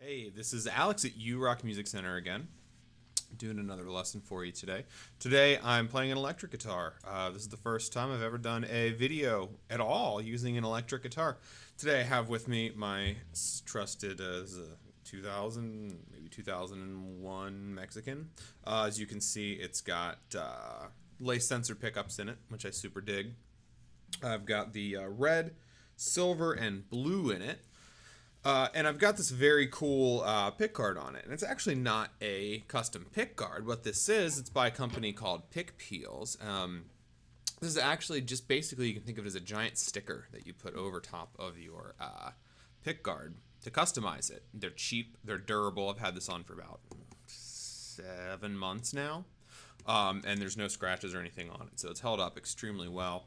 Hey, this is Alex at U Rock Music Center again, doing another lesson for you today. Today I'm playing an electric guitar. This is the first time I've ever done a video at all using an electric guitar. Today I have with me my trusted this is a 2000, maybe 2001 Mexican. As you can see, it's got lace sensor pickups in it, which I super dig. I've got the red, silver, and blue in it. And I've got this very cool pick guard on it. And it's actually not a custom pick guard. What this is, it's by a company called Pick Peels. This is actually just basically, you can think of it as a giant sticker that you put over top of your pick guard to customize it. They're cheap, they're durable. I've had this on for about 7 months now. And there's no scratches or anything on it. So it's held up extremely well.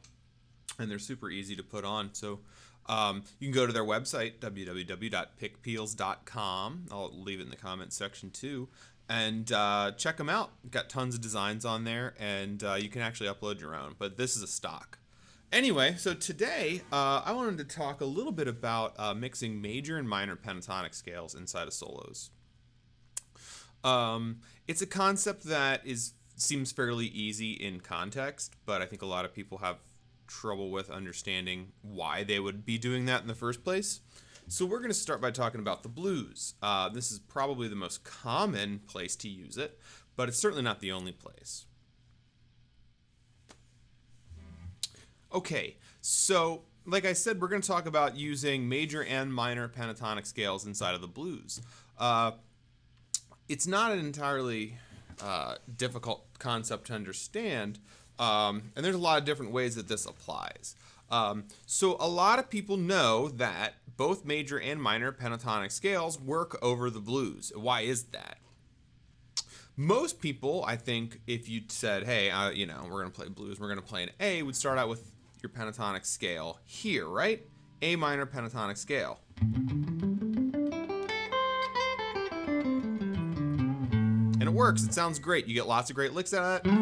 And they're super easy to put on. So you can go to their website, www.pickpeels.com. I'll leave it in the comments section too. And check them out. Got tons of designs on there, and you can actually upload your own. But this is a stock. Anyway, so today I wanted to talk a little bit about mixing major and minor pentatonic scales inside of solos. It's a concept that seems fairly easy in context, but I think a lot of people have trouble with understanding why they would be doing that in the first place. So we're going to start by talking about the blues. This is probably the most common place to use it, but it's certainly not the only place. Okay, so like I said, we're going to talk about using major and minor pentatonic scales inside of the blues. It's not an entirely difficult concept to understand. And there's a lot of different ways that this applies. So a lot of people know that both major and minor pentatonic scales work over the blues. Why is that? Most people, I think, if you said, hey, we're going to play blues, we're going to play an A, would start out with your pentatonic scale here, right? A minor pentatonic scale. And it works. It sounds great. You get lots of great licks out of it.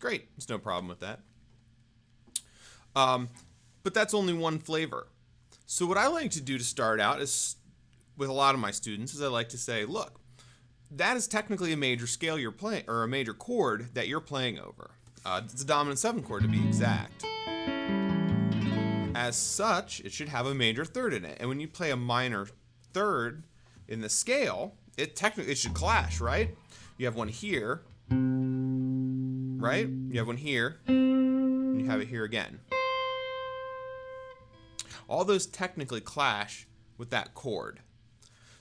Great, there's no problem with that. But that's only one flavor. So what I like to do to start out is, with a lot of my students, is I like to say, look, that is technically a major scale you're playing, or a major chord that you're playing over. It's a dominant 7 chord to be exact. As such, it should have a major third in it. And when you play a minor third in the scale, it should clash, right? You have one here. Right? You have one here, and you have it here again. All those technically clash with that chord.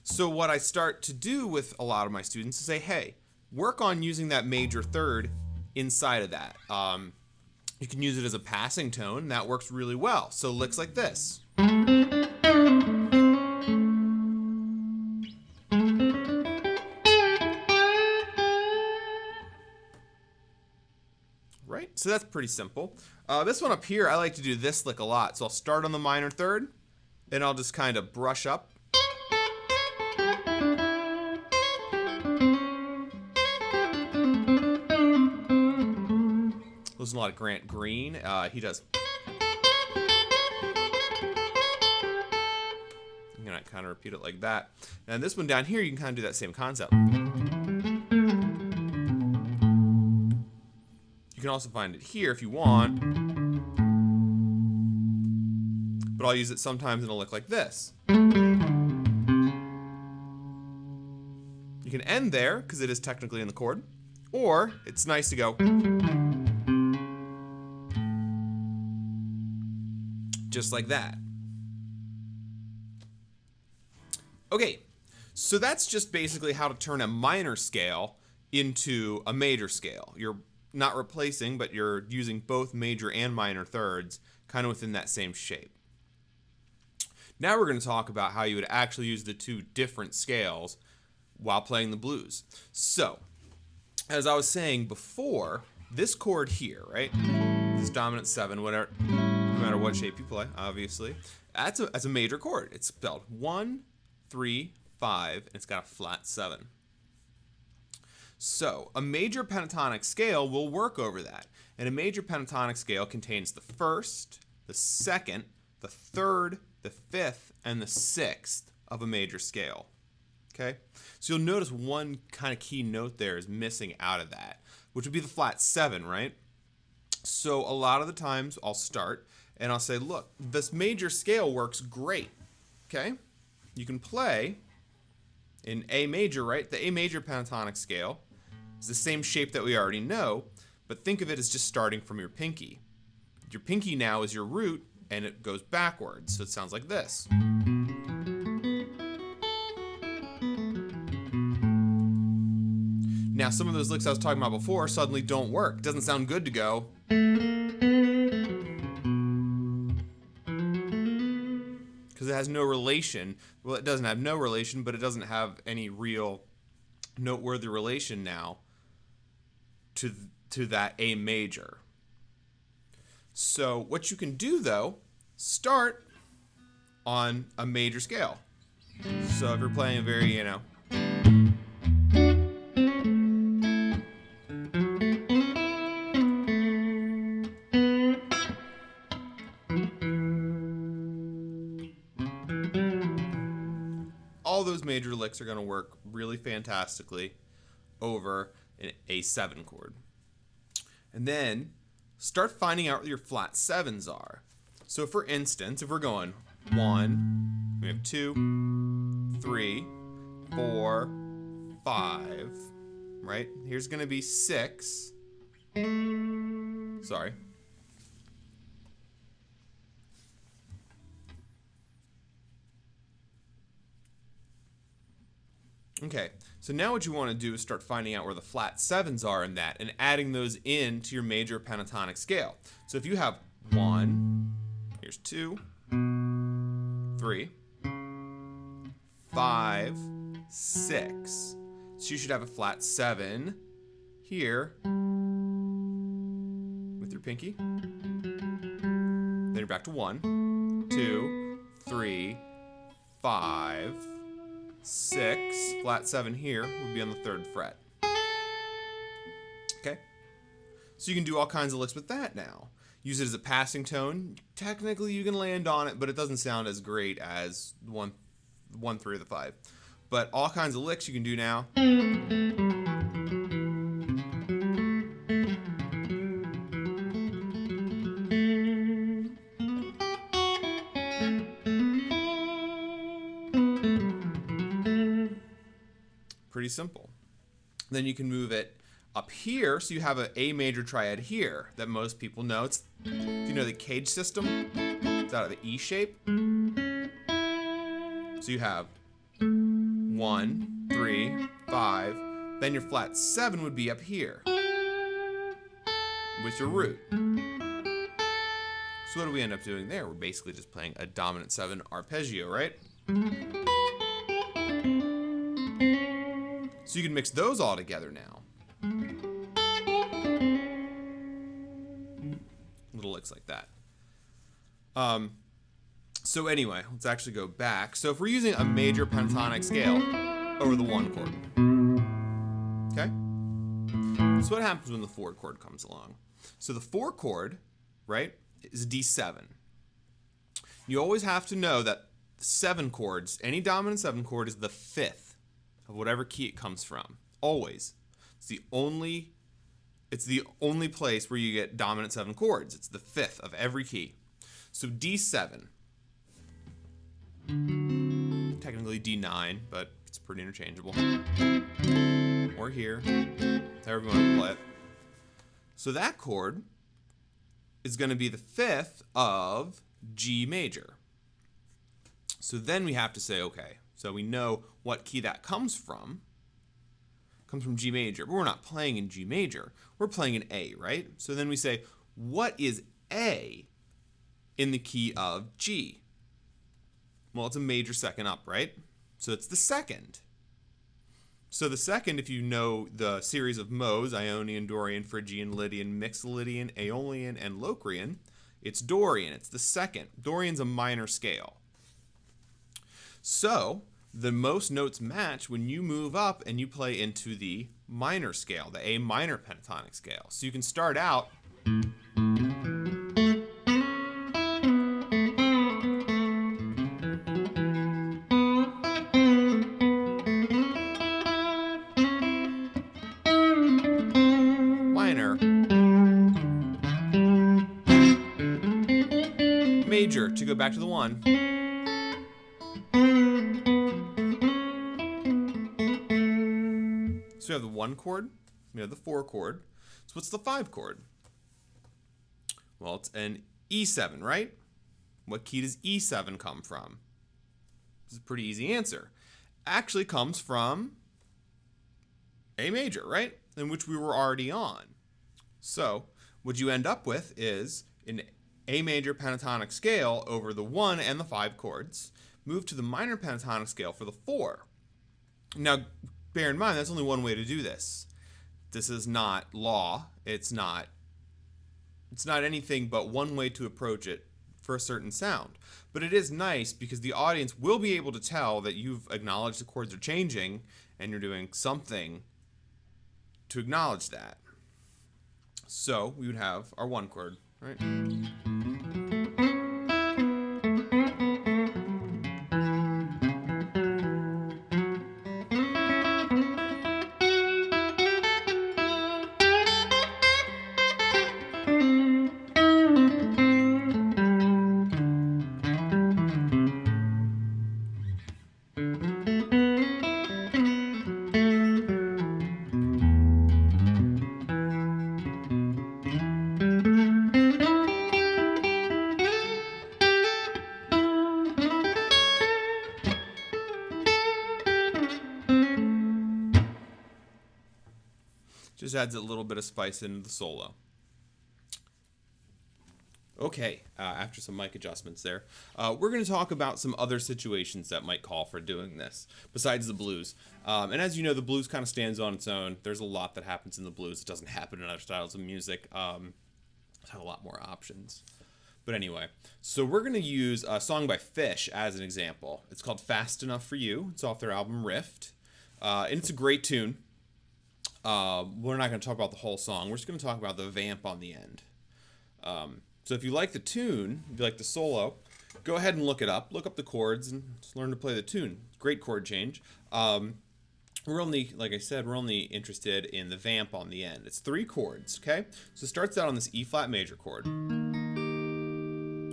So what I start to do with a lot of my students is say, hey, work on using that major third inside of that. You can use it as a passing tone, and that works really well. So licks like this. Right? So that's pretty simple. This one up here, I like to do this lick a lot. So I'll start on the minor third, and I'll just kind of brush up. Listen a lot of Grant Green. He does. I'm going to kind of repeat it like that. And this one down here, you can kind of do that same concept. You can also find it here if you want, but I'll use it sometimes in a lick like this. You can end there because it is technically in the chord, or it's nice to go just like that. Okay, so that's just basically how to turn a minor scale into a major scale. You're not replacing, but you're using both major and minor thirds kind of within that same shape. Now we're going to talk about how you would actually use the two different scales while playing the blues. So, as I was saying before, this chord here, right? This dominant 7, whatever, no matter what shape you play, obviously, that's a major chord. It's spelled 1, 3, 5, and it's got a flat 7. So a major pentatonic scale will work over that. And a major pentatonic scale contains the first, the second, the third, the fifth, and the sixth of a major scale. Okay? So you'll notice one kind of key note there is missing out of that, which would be the flat 7, right? So a lot of the times I'll start and I'll say, look, this major scale works great. Okay? You can play in A major, right? The A major pentatonic scale is the same shape that we already know, but think of it as just starting from your pinky. Your pinky now is your root, and it goes backwards, so it sounds like this. Now, some of those licks I was talking about before suddenly don't work. It doesn't sound good to go. Because it has no relation. Well, it doesn't have no relation, but it doesn't have any real noteworthy relation now to that A major. So what you can do, though, start on a major scale. So if you're playing a very, all those major licks are going to work really fantastically over an A7 chord. And then start finding out what your flat 7s are. So for instance, if we're going 1, we have 2, 3, 4, 5, right? Here's going to be 6. Sorry. Okay, so now what you want to do is start finding out where the flat 7s are in that and adding those into your major pentatonic scale. So if you have 1, here's 2, 3, 5, 6. So you should have a flat 7 here with your pinky. Then you're back to 1, 2, 3, 5, 6, flat 7 here would be on the 3rd fret. Okay? So you can do all kinds of licks with that now. Use it as a passing tone. Technically you can land on it, but it doesn't sound as great as 1, 3, or the 5. But all kinds of licks you can do now. Pretty simple. Then you can move it up here, so you have an A major triad here that most people know. It's, do you know the cage system? It's out of the E shape. So you have 1, 3, 5. Then your flat 7 would be up here with your root. So what do we end up doing there? We're basically just playing a dominant 7 arpeggio, right? So you can mix those all together now. Little licks like that. So anyway, let's actually go back. So if we're using a major pentatonic scale over the 1 chord. Okay? So what happens when the 4 chord comes along? So the 4 chord, right, is D7. You always have to know that 7 chords, any dominant 7 chord is the 5th of whatever key it comes from. Always. It's the only place where you get dominant 7 chords. It's the 5th of every key. So D7. Technically D9, but it's pretty interchangeable. Or here. However you want to play it. So that chord is going to be the 5th of G major. So then we have to say, okay, so we know what key that comes from. It comes from G major, but we're not playing in G major. We're playing in A, right? So then we say, what is A in the key of G? Well, it's a major second up, right? So it's the 2nd. So the 2nd, if you know the series of modes, Ionian, Dorian, Phrygian, Lydian, Mixolydian, Aeolian, and Locrian, it's Dorian. It's the 2nd. Dorian's a minor scale. So the most notes match when you move up and you play into the minor scale, the A minor pentatonic scale. So you can start out major to go back to the 1. So we have the 1 chord, we have the 4 chord. So what's the 5 chord? Well, it's an E7, right? What key does E7 come from? This is a pretty easy answer. Actually comes from A major, right? In which we were already on. So what you end up with is an A major pentatonic scale over the 1 and the 5 chords. Move to the minor pentatonic scale for the 4. Now, bear in mind, that's only one way to do this. This is not law. It's not anything but one way to approach it for a certain sound. But it is nice because the audience will be able to tell that you've acknowledged the chords are changing and you're doing something to acknowledge that. So we would have our 1 chord, right? Just adds a little bit of spice into the solo. Okay, after some mic adjustments there, we're going to talk about some other situations that might call for doing this, besides the blues. And as you know, the blues kind of stands on its own. There's a lot that happens in the blues that doesn't happen in other styles of music. It's had a lot more options. But anyway, so we're going to use a song by Fish as an example. It's called Fast Enough for You. It's off their album Rift. And it's a great tune. We're not going to talk about the whole song. We're just going to talk about the vamp on the end. So if you like the tune, if you like the solo, go ahead and look it up. Look up the chords and just learn to play the tune. Great chord change. We're only, like I said, we're only interested in the vamp on the end. It's 3 chords, okay? So it starts out on this E flat major chord.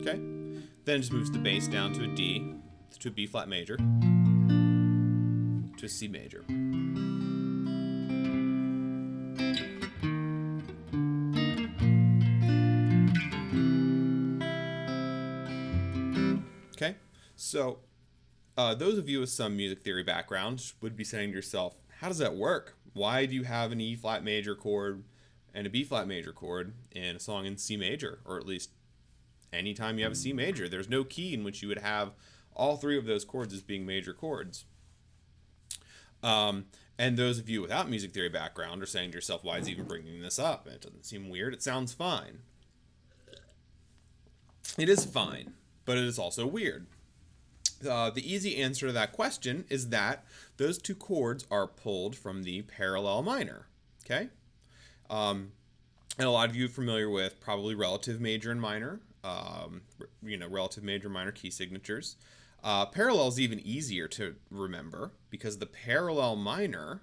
Okay? Then it just moves the bass down to a D, to a B flat major, to a C major. Okay, so those of you with some music theory background would be saying to yourself, how does that work? Why do you have an E flat major chord and a B flat major chord in a song in C major? Or at least anytime you have a C major, there's no key in which you would have all 3 of those chords as being major chords. And those of you without music theory background are saying to yourself, why is he even bringing this up? It doesn't seem weird. It sounds fine. It is fine, but it is also weird. The easy answer to that question is that those 2 chords are pulled from the parallel minor, okay? And a lot of you are familiar with probably relative major and minor, relative major, minor key signatures. Parallel is even easier to remember because the parallel minor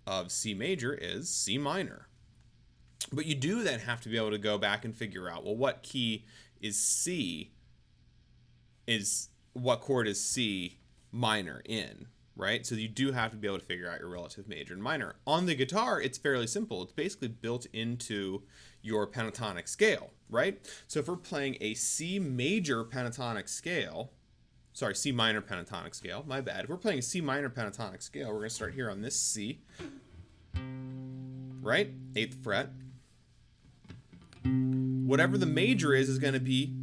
of C major is C minor. But you do then have to be able to go back and figure out, well, what key is C? What chord is C minor in, right? So you do have to be able to figure out your relative major and minor. On the guitar, it's fairly simple. It's basically built into your pentatonic scale, right? So if we're playing a C major pentatonic scale, C minor pentatonic scale, my bad. If we're playing a C minor pentatonic scale, we're going to start here on this C, right? 8th fret. Whatever the major is going to be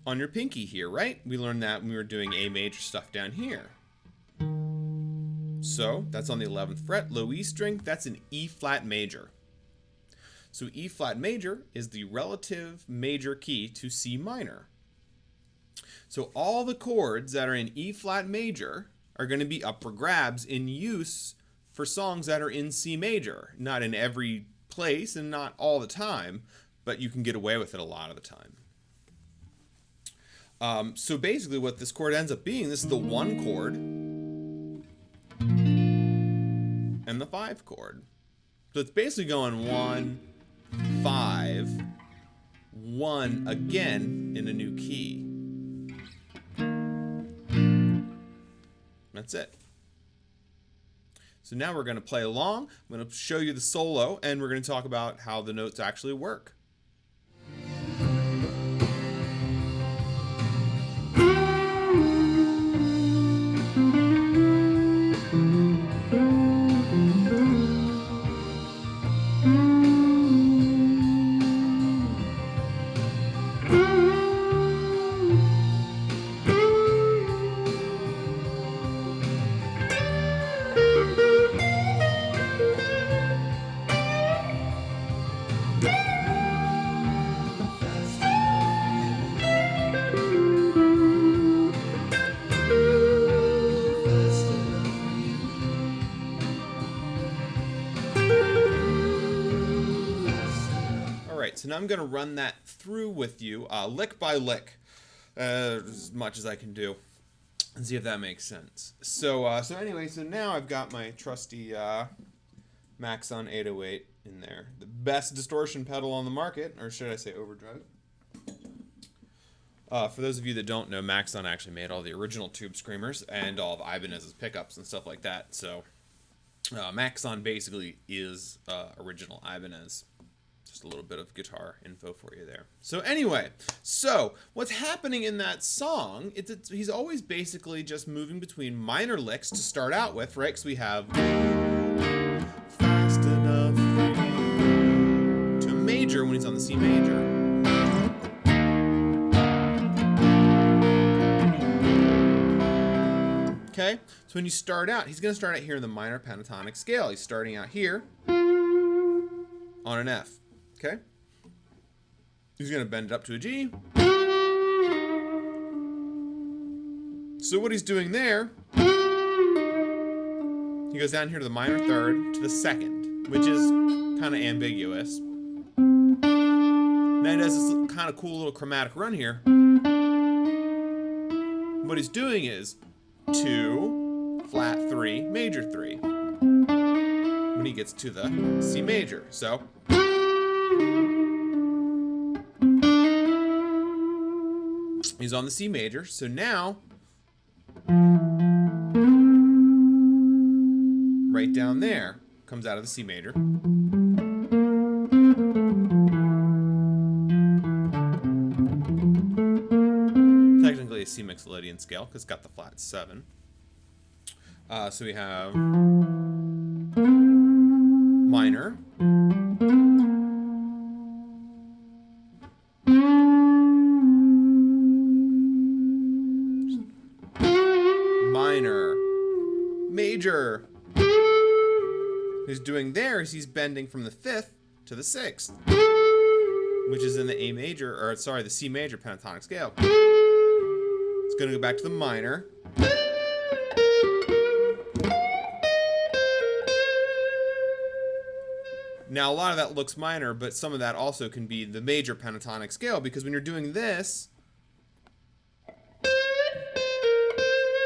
on your pinky here, right? We learned that when we were doing A major stuff down here. So that's on the 11th fret, low E string. That's an E flat major. So E flat major is the relative major key to C minor. So all the chords that are in E flat major are going to be up for grabs in use for songs that are in C major. Not in every place and not all the time, but you can get away with it a lot of the time. So basically what this chord ends up being, this is the 1 chord and the 5 chord. So it's basically going 1, 5, 1 again in a new key. That's it. So now we're going to play along. I'm going to show you the solo, and we're going to talk about how the notes actually work. So now I'm going to run that through with you, lick by lick, as much as I can do, and see if that makes sense. So anyway, so now I've got my trusty Maxon 808 in there, the best distortion pedal on the market, or should I say overdrive? For those of you that don't know, Maxon actually made all the original Tube Screamers and all of Ibanez's pickups and stuff like that. So Maxon basically is original Ibanez. Just a little bit of guitar info for you there. So anyway, so what's happening in that song, he's always basically just moving between minor licks to start out with, right? Because we have fast enough to a major when he's on the C major. Okay, so when you start out, he's going to start out here in the minor pentatonic scale. He's starting out here on an F. Okay, he's going to bend it up to a G. So what he's doing there, he goes down here to the minor third to the second, which is kind of ambiguous. Then he does this kind of cool little chromatic run here. What he's doing is 2, flat 3, major 3 when he gets to the C major. So he's on the C major, so now right down there comes out of the C major. Technically a C Mixolydian scale because it's got the flat 7. So we have minor, minor, major. What he's doing there is he's bending from the 5th to the 6th, which is in the A major, or sorry, the C major pentatonic scale. It's going to go back to the minor. Now, a lot of that looks minor, but some of that also can be the major pentatonic scale, because when you're doing this,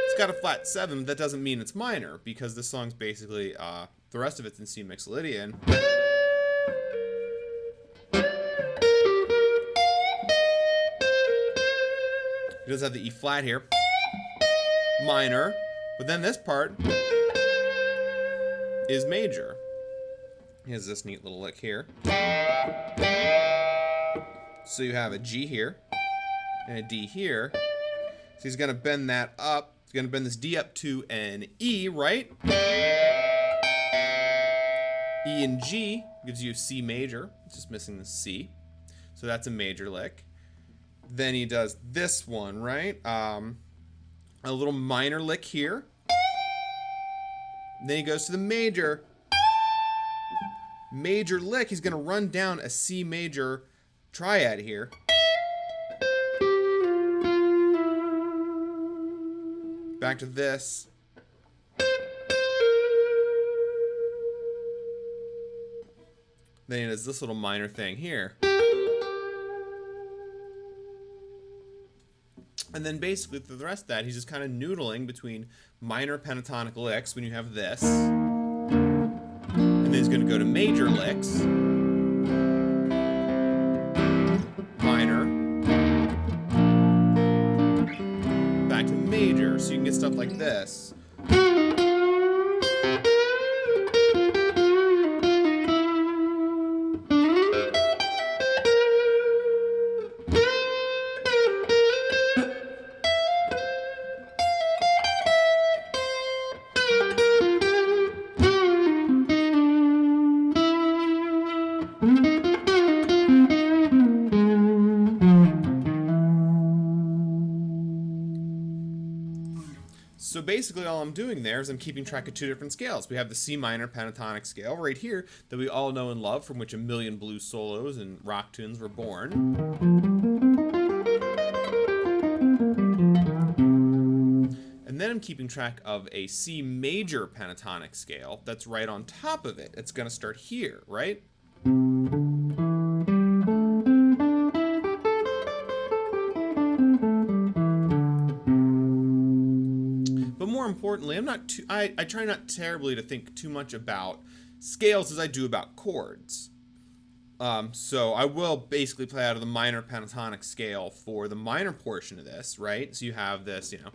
it's got a flat 7, but that doesn't mean it's minor, because this song's basically, the rest of it's in C Mixolydian. He does have the E flat here, minor, but then this part is major. He has this neat little lick here. So you have a G here and a D here. So he's going to bend that up. He's going to bend this D up to an E, right? E and G gives you C major. It's just missing the C. So that's a major lick. Then he does this one, right? A little minor lick here. Then he goes to the major lick. He's going to run down a C major triad here. Back to this. Then he does this little minor thing here. And then basically through the rest of that, he's just kind of noodling between minor pentatonic licks when you have this. And then he's going to go to major licks. major, so you can get stuff like this. So basically all I'm doing there is I'm keeping track of two different scales. We have the C minor pentatonic scale right here that we all know and love, from which a million blues solos and rock tunes were born. And then I'm keeping track of a C major pentatonic scale that's right on top of it. It's going to start here, right? But more importantly, I try not terribly to think too much about scales as I do about chords. So I will basically play out of the minor pentatonic scale for the minor portion of this, right? So you have this, you know.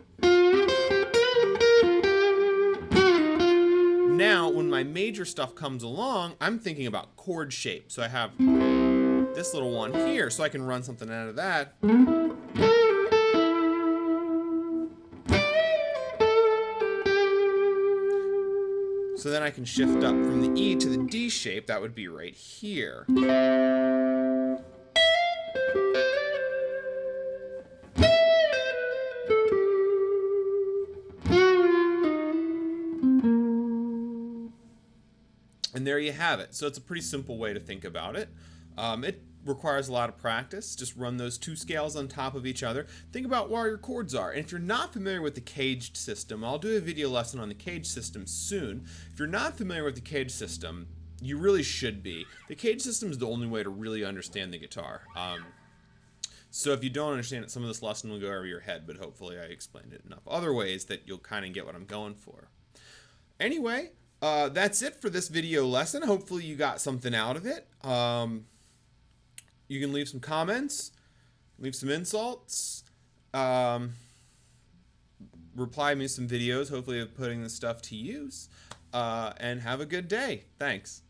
Now, when my major stuff comes along, I'm thinking about chord shape. So I have this little one here, so I can run something out of that. So then I can shift up from the E to the D shape. That would be right here. And there you have it. So it's a pretty simple way to think about it. It requires a lot of practice. Just run those two scales on top of each other. Think about where your chords are. And if you're not familiar with the caged system, I'll do a video lesson on the caged system soon. If you're not familiar with the caged system, you really should be. The caged system is the only way to really understand the guitar. So if you don't understand it, some of this lesson will go over your head, but hopefully I explained it enough other ways that you'll kind of get what I'm going for. Anyway, that's it for this video lesson. Hopefully you got something out of it. You can leave some comments, leave some insults, reply me some videos, hopefully of putting this stuff to use, and have a good day. Thanks.